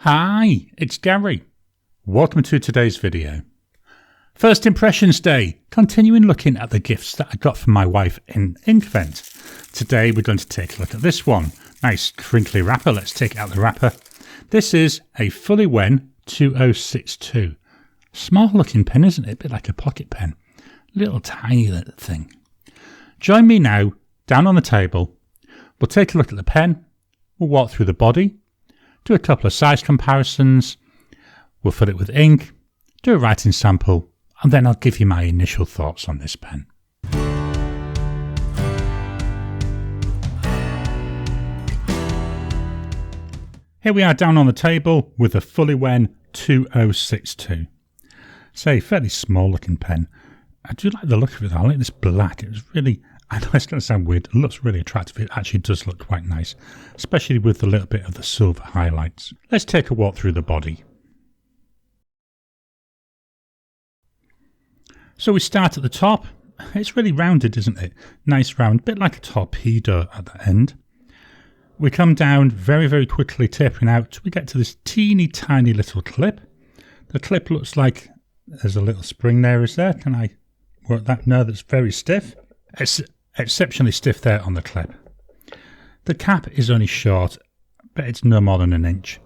Hi, it's Gary. Welcome to today's video. First Impressions Day, continuing looking at the gifts that I got from my wife in Inkvent. Today we're going to take a look at this one. Nice crinkly wrapper, let's take out the wrapper. This is a Fully Wen 2062. Small looking pen, isn't it? A bit like a pocket pen. Little tiny little thing. Join me now, down on the table. We'll take a look at the pen. We'll walk through the body. Do a couple of size comparisons, we'll fill it with ink, do a writing sample, and then I'll give you my initial thoughts on this pen. Here we are down on the table with a Fully Wen 2062. It's a fairly small looking pen. I do like the look of it. I like this black. It was really, I know it's going to sound weird, it looks really attractive. It actually does look quite nice, especially with a little bit of the silver highlights. Let's take a walk through the body. So we start at the top. It's really rounded, isn't it? Nice round, bit like a torpedo at the end. We come down very, very quickly, tapering out. We get to this teeny tiny little clip. The clip looks like there's a little spring there, is there? Can I work that? No, that's very stiff. It's exceptionally stiff there on the clip. The cap is only short, but it's no more than an inch.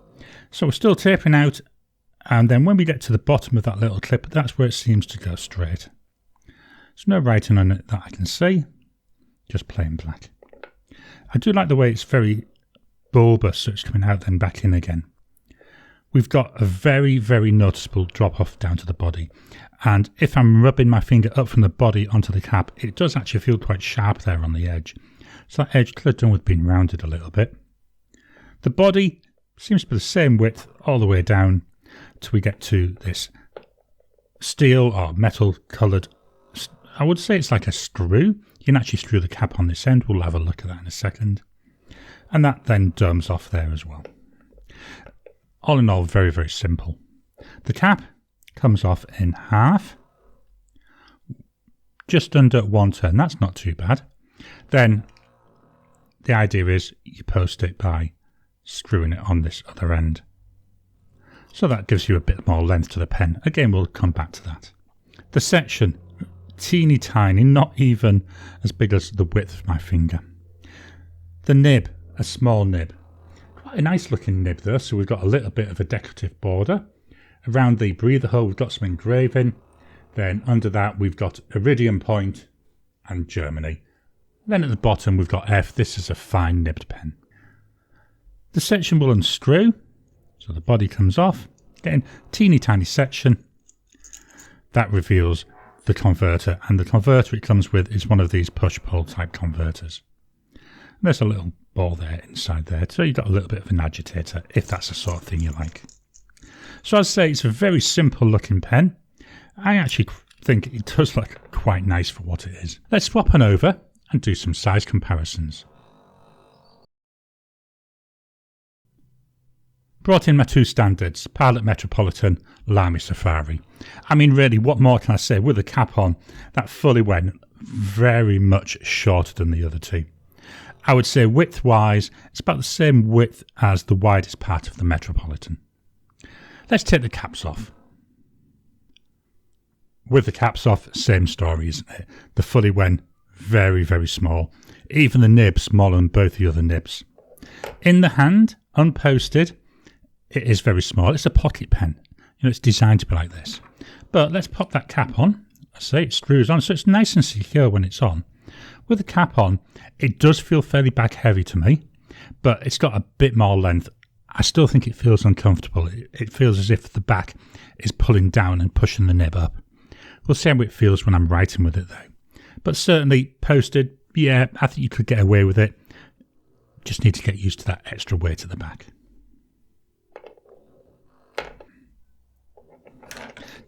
So we're still tapering out, and then when we get to the bottom of that little clip, that's where it seems to go straight. There's no writing on it that I can see, just plain black. I do like the way it's very bulbous, so it's coming out then back in again. We've got a very, very noticeable drop off down to the body. And if I'm rubbing my finger up from the body onto the cap, it does actually feel quite sharp there on the edge. So that edge could have done with being rounded a little bit. The body seems to be the same width all the way down till we get to this steel or metal coloured, I would say it's like a screw. You can actually screw the cap on this end. We'll have a look at that in a second. And that then domes off there as well. All in all, very, very simple. The cap comes off in half, just under one turn. That's not too bad. Then the idea is you post it by screwing it on this other end. So that gives you a bit more length to the pen. Again, we'll come back to that. The section, teeny tiny, not even as big as the width of my finger. The nib, a small nib. Quite a nice looking nib though, so we've got a little bit of a decorative border. Around the breather hole we've got some engraving. Then under that we've got Iridium Point and Germany. Then at the bottom we've got F. This is a fine nibbed pen. The section will unscrew, so the body comes off. Again, teeny tiny section. That reveals the converter, and the converter it comes with is one of these push-pull type converters. There's a little ball there inside there, so you've got a little bit of an agitator if that's the sort of thing you like. So I'd say it's a very simple looking pen. I actually think it does look quite nice for what it is. Let's swap on over and do some size comparisons. Brought in my two standards, Pilot Metropolitan, Lamy Safari. I mean really, what more can I say? With the cap on, that Fully Wen very much shorter than the other two. I would say width wise, it's about the same width as the widest part of the Metropolitan. Let's take the caps off. With the caps off, same story, isn't it? The Fully Wen, very, very small. Even the nib smaller than both the other nibs. In the hand, unposted, it is very small. It's a pocket pen. You know, it's designed to be like this. But let's pop that cap on. I say it screws on, so it's nice and secure when it's on. With the cap on, it does feel fairly back heavy to me, but it's got a bit more length. I still think it feels uncomfortable. It feels as if the back is pulling down and pushing the nib up. We'll see how it feels when I'm writing with it though. But certainly posted, yeah, I think you could get away with it. Just need to get used to that extra weight at the back.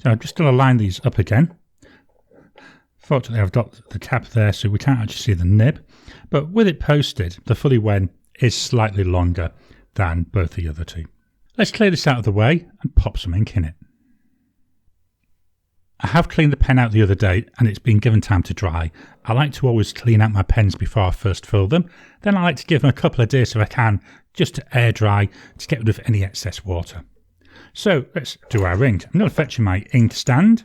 So I'm just going to line these up again. Fortunately, I've got the cap there, so we can't actually see the nib. But with it posted, the Fully Wen is slightly longer than both the other two. Let's clear this out of the way and pop some ink in it. I have cleaned the pen out the other day and it's been given time to dry. I like to always clean out my pens before I first fill them. Then I like to give them a couple of days if I can, just to air dry to get rid of any excess water. So let's do our ink. I'm going to fetch in my ink stand,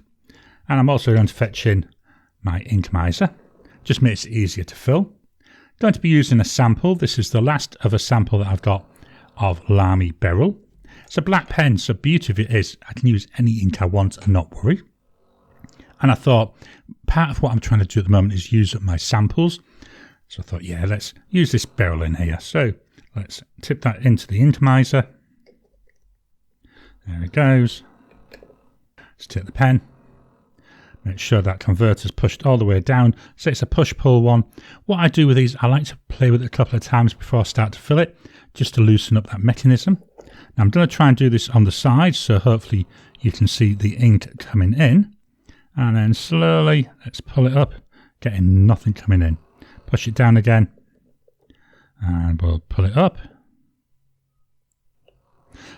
and I'm also going to fetch in my ink miser. Just makes it easier to fill. Going to be using a sample. This is the last of a sample that I've got of Lamy Beryl. It's a black pen, so the beauty of it is I can use any ink I want and not worry. And I thought part of what I'm trying to do at the moment is use up my samples. So I thought, yeah, let's use this Beryl in here. So let's tip that into the ink miser. There it goes. Let's take the pen. Make sure that converter's pushed all the way down. So it's a push-pull one. What I do with these, I like to play with it a couple of times before I start to fill it, just to loosen up that mechanism. Now I'm going to try and do this on the side, so hopefully you can see the ink coming in. And then slowly, let's pull it up, getting nothing coming in. Push it down again, and we'll pull it up.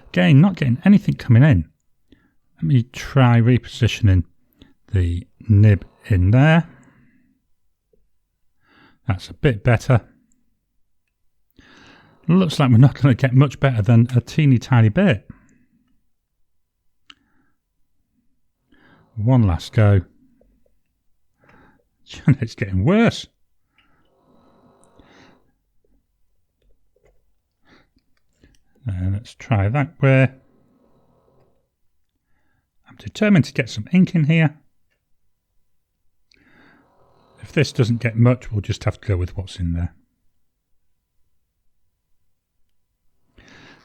Again, not getting anything coming in. Let me try repositioning the nib in there. That's a bit better. Looks like we're not going to get much better than a teeny tiny bit. One last go. It's getting worse. Let's try that way. I'm determined to get some ink in here. If this doesn't get much, we'll just have to go with what's in there.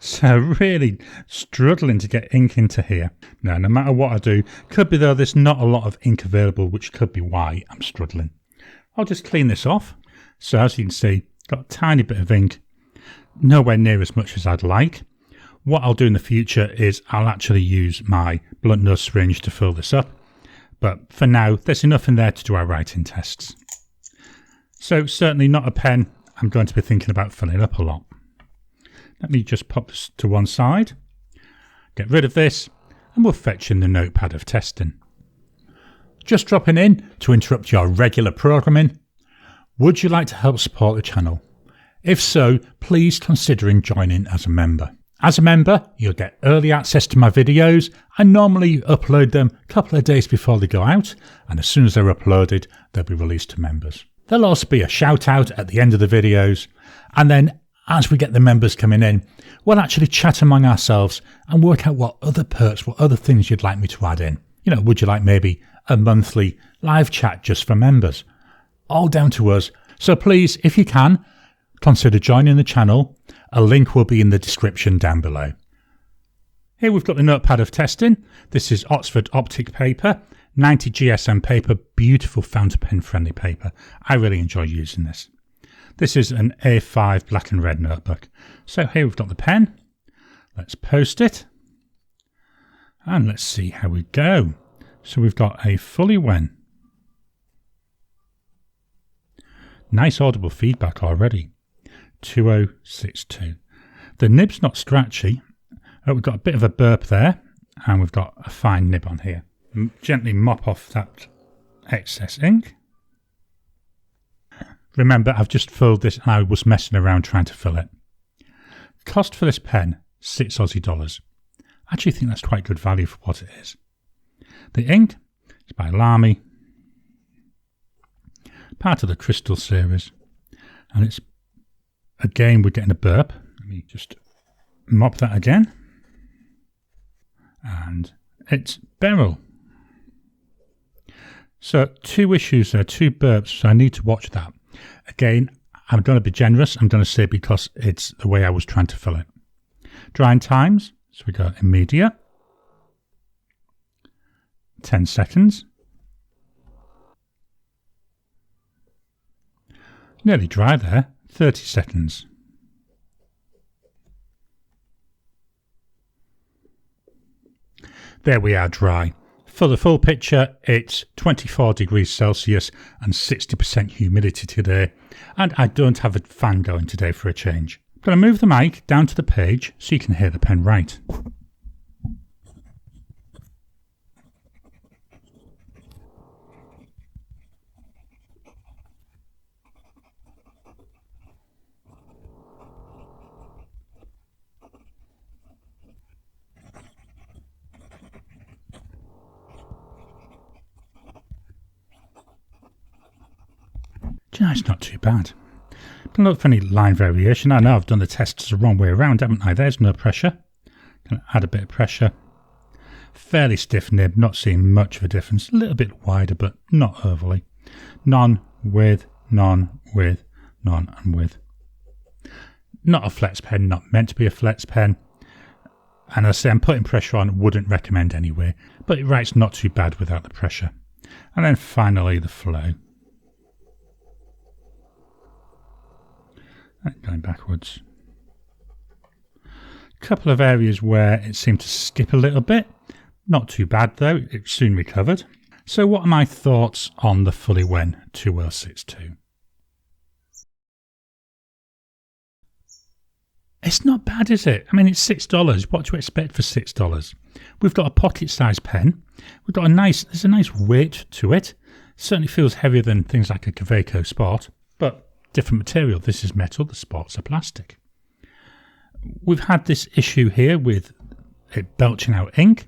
So really struggling to get ink into here. Now, no matter what I do, could be though there's not a lot of ink available, which could be why I'm struggling. I'll just clean this off. So as you can see, got a tiny bit of ink, nowhere near as much as I'd like. What I'll do in the future is I'll actually use my blunt nose syringe to fill this up. But for now, there's enough in there to do our writing tests. So certainly not a pen I'm going to be thinking about filling up a lot. Let me just pop this to one side, get rid of this, and we'll fetch in the notepad of testing. Just dropping in to interrupt your regular programming. Would you like to help support the channel? If so, please consider joining as a member. As a member, you'll get early access to my videos. I normally upload them a couple of days before they go out, and as soon as they're uploaded, they'll be released to members. There'll also be a shout out at the end of the videos, and then as we get the members coming in, we'll actually chat among ourselves and work out what other perks, what other things you'd like me to add in. You know, would you like maybe a monthly live chat just for members? All down to us. So please, if you can, consider joining the channel. A link will be in the description down below. Here we've got the notepad of testing. This is Oxford Optic paper, 90 GSM paper, beautiful fountain pen friendly paper. I really enjoy using this. This is an A5 black and red notebook. So here we've got the pen. Let's post it. And let's see how we go. So we've got a fully when. Nice audible feedback already. 2062. The nib's not scratchy. We've got a bit of a burp there. And we've got a fine nib on here. Gently mop off that excess ink. Remember, I've just filled this and I was messing around trying to fill it. Cost for this pen, $6 Aussie. I actually think that's quite good value for what it is. The ink is by Lamy, part of the Crystal series, and it's, again, we're getting a burp. Let me just mop that again. And it's Beryl. So 2 issues there, 2 burps, so I need to watch that. Again, I'm going to be generous. I'm going to say because it's the way I was trying to fill it. Drying times. So we go immediate. 10 seconds. Nearly dry there. 30 seconds. There we are, dry. For the full picture, it's 24 degrees Celsius and 60% humidity today, and I don't have a fan going today for a change. I'm going to move the mic down to the page so you can hear the pen write. No, it's not too bad. Don't look for any line variation. I know I've done the tests the wrong way around, haven't I? There's no pressure. Gonna add a bit of pressure. Fairly stiff nib, not seeing much of a difference. A little bit wider, but not overly. None, with, none, with, none, and with. Not a flex pen, not meant to be a flex pen. And as I say, I'm putting pressure on, wouldn't recommend anyway. But it writes not too bad without the pressure. And then finally the flow. Going backwards. A couple of areas where it seemed to skip a little bit. Not too bad though, it soon recovered. So what are my thoughts on the Fullywen 2062? It's not bad, is it? I mean, it's $6. What do you expect for $6? We've got a pocket-sized pen. We've got there's a nice weight to it. Certainly feels heavier than things like a Kaweco Sport, but different material. This is metal, the Sports are plastic. We've had this issue here with it belching out ink.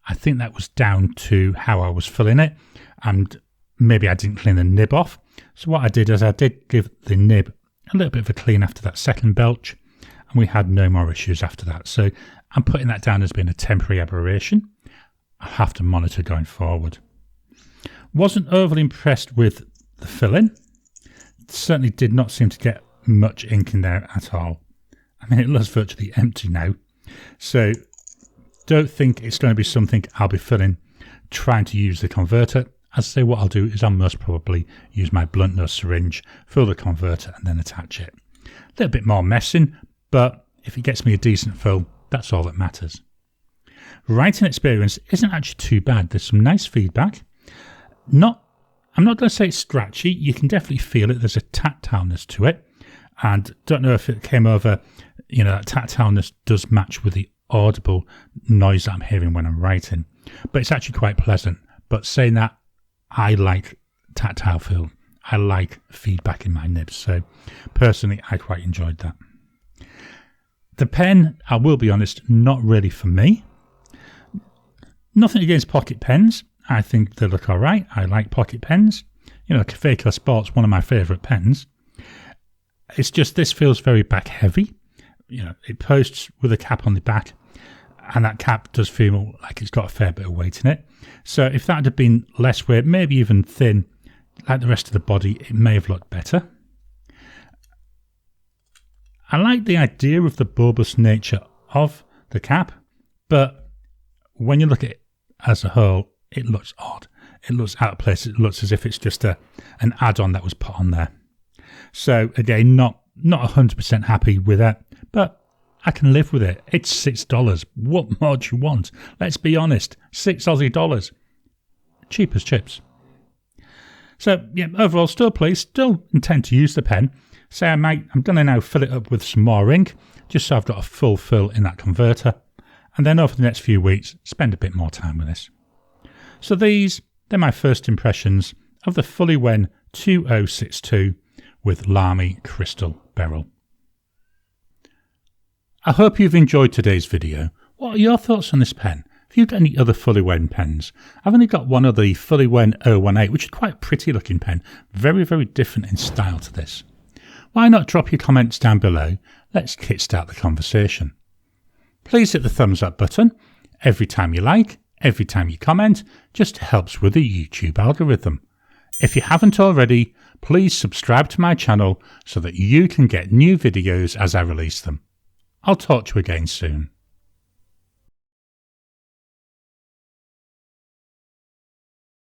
I think that was down to how I was filling it, and maybe I didn't clean the nib off. So what I did is I did give the nib a little bit of a clean after that second belch, and we had no more issues after that. So I'm putting that down as being a temporary aberration. I'll have to monitor going forward. Wasn't overly impressed with the filling. Certainly did not seem to get much ink in there at all. I mean, it looks virtually empty now. So don't think it's going to be something I'll be filling trying to use the converter. As I say, what I'll do is I'll most probably use my blunt nose syringe, fill the converter and then attach it. A little bit more messing, but if it gets me a decent fill, that's all that matters. Writing experience isn't actually too bad. There's some nice feedback. I'm not going to say it's scratchy. You can definitely feel it. There's a tactileness to it. And don't know if it came over, that tactileness does match with the audible noise that I'm hearing when I'm writing. But it's actually quite pleasant. But saying that, I like tactile feel. I like feedback in my nibs. So personally, I quite enjoyed that. The pen, I will be honest, not really for me. Nothing against pocket pens. I think they look all right. I like pocket pens. Kaweco Sport's one of my favourite pens. It's just this feels very back heavy. It posts with a cap on the back, and that cap does feel like it's got a fair bit of weight in it. So if that had been less weight, maybe even thin, like the rest of the body, it may have looked better. I like the idea of the bulbous nature of the cap, but when you look at it as a whole, it looks odd. It looks out of place. It looks as if it's just an add-on that was put on there. So again, not 100% happy with that, but I can live with it. It's $6. What more do you want? Let's be honest, $6 Aussie. Cheap as chips. So yeah, overall, still pleased. Still intend to use the pen. Say I'm going to now fill it up with some more ink, just so I've got a full fill in that converter. And then over the next few weeks, spend a bit more time with this. So they're my first impressions of the Fullywen 2062 with Lamy Crystal Beryl. I hope you've enjoyed today's video. What are your thoughts on this pen? Have you got any other Fullywen pens? I've only got one of the Fullywen 018, which is quite a pretty looking pen. Very, very different in style to this. Why not drop your comments down below? Let's kickstart the conversation. Please hit the thumbs up button. Every time you like, every time you comment, just helps with the YouTube algorithm. If you haven't already, please subscribe to my channel so that you can get new videos as I release them. I'll talk to you again soon.